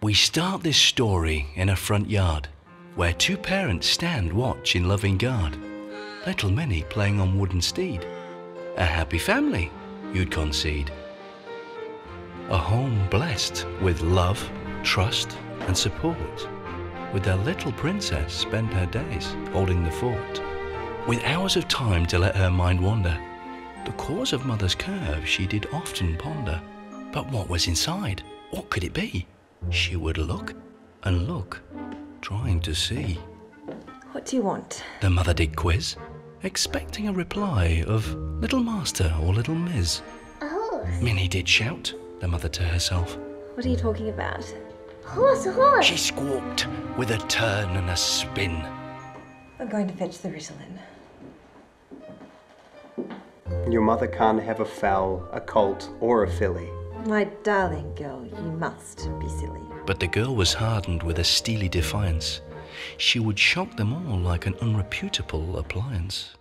We start this story in a front yard, where two parents stand watch in loving guard. Little Minnie playing on wooden steed. A happy family, you'd concede. A home blessed with love, trust and support. With their little princess spend her days holding the fort. With hours of time to let her mind wander, the cause of mother's curve she did often ponder. But what was inside? What could it be? She would look and look, trying to see. What do you want? The mother did quiz, expecting a reply of little master or little miss. Oh. Minnie did shout, the mother to herself. What are you talking about? Horse, a horse! She squawked with a turn and a spin. I'm going to fetch the Ritalin. Your mother can't have a foal, a colt or a filly. My darling girl, you must be silly. But the girl was hardened with a steely defiance. She would shock them all like an unreputable appliance.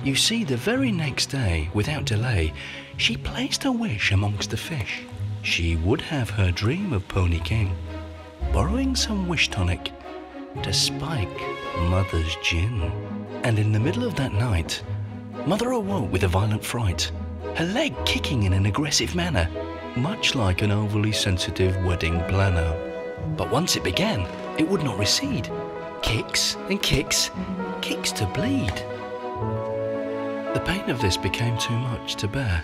You see, the very next day, without delay, she placed a wish amongst the fish. She would have her dream of Pony King, borrowing some wish tonic to spike Mother's gin. And in the middle of that night, Mother awoke with a violent fright, her leg kicking in an aggressive manner, much like an overly sensitive wedding planner. But once it began, it would not recede. Kicks and kicks, kicks to bleed. The pain of this became too much to bear,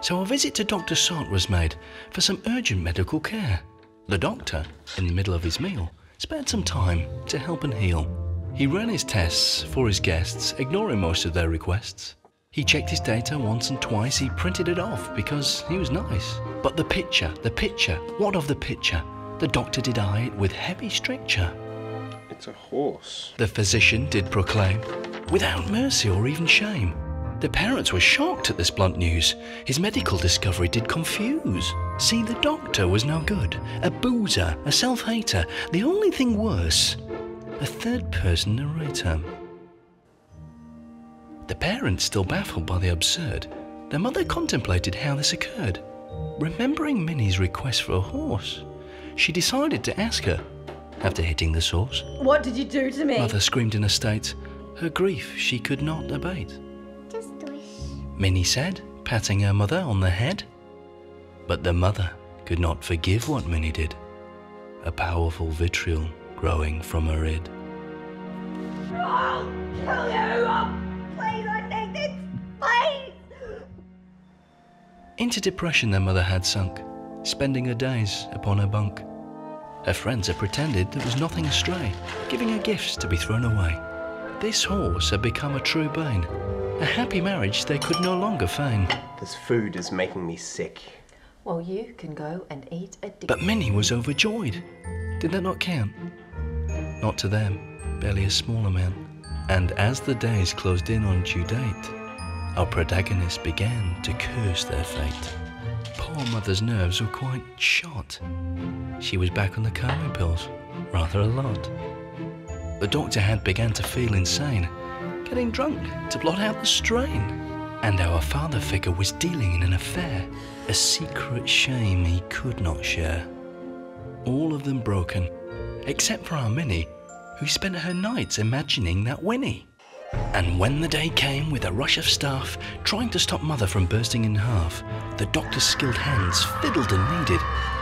so a visit to Dr. Sant was made for some urgent medical care. The doctor, in the middle of his meal, spared some time to help and heal. He ran his tests for his guests, ignoring most of their requests. He checked his data once and twice, he printed it off because he was nice. But the picture, what of the picture? The doctor did eye it with heavy stricture. It's a horse. The physician did proclaim, without mercy or even shame. The parents were shocked at this blunt news. His medical discovery did confuse. See, the doctor was no good, a boozer, a self-hater. The only thing worse, a third-person narrator. The parents, still baffled by the absurd, their mother contemplated how this occurred. Remembering Minnie's request for a horse, she decided to ask her, after hitting the source. What did you do to me? Mother screamed in a state, her grief she could not abate. Just a wish. Minnie said, patting her mother on the head. But the mother could not forgive what Minnie did, a powerful vitriol growing from her id. I'll kill you! Please, I need this! Please! Into depression their mother had sunk, spending her days upon her bunk. Her friends had pretended there was nothing astray, giving her gifts to be thrown away. This horse had become a true bane, a happy marriage they could no longer feign. This food is making me sick. Well, you can go and eat a dick. But Minnie was overjoyed. Did that not count? Not to them, barely a small amount. And as the days closed in on due date, our protagonist began to curse their fate. Poor mother's nerves were quite shot. She was back on the calming pills, rather a lot. The doctor had begun to feel insane, getting drunk to blot out the strain. And our father figure was dealing in an affair, a secret shame he could not share. All of them broken, except for our Minnie, who spent her nights imagining that Winnie. And when the day came with a rush of staff, trying to stop mother from bursting in half, the doctor's skilled hands fiddled and kneaded,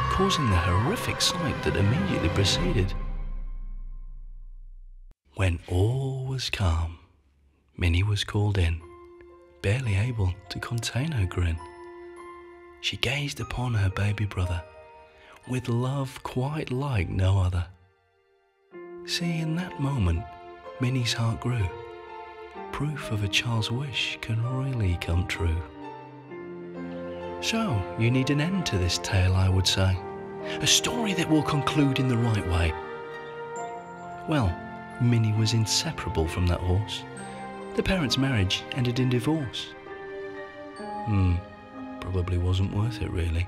causing the horrific sight that immediately proceeded. When all was calm, Minnie was called in, barely able to contain her grin. She gazed upon her baby brother, with love quite like no other. See, in that moment, Minnie's heart grew. Proof of a child's wish can really come true. So, you need an end to this tale, I would say. A story that will conclude in the right way. Well, Minnie was inseparable from that horse. The parents' marriage ended in divorce. Probably wasn't worth it, really.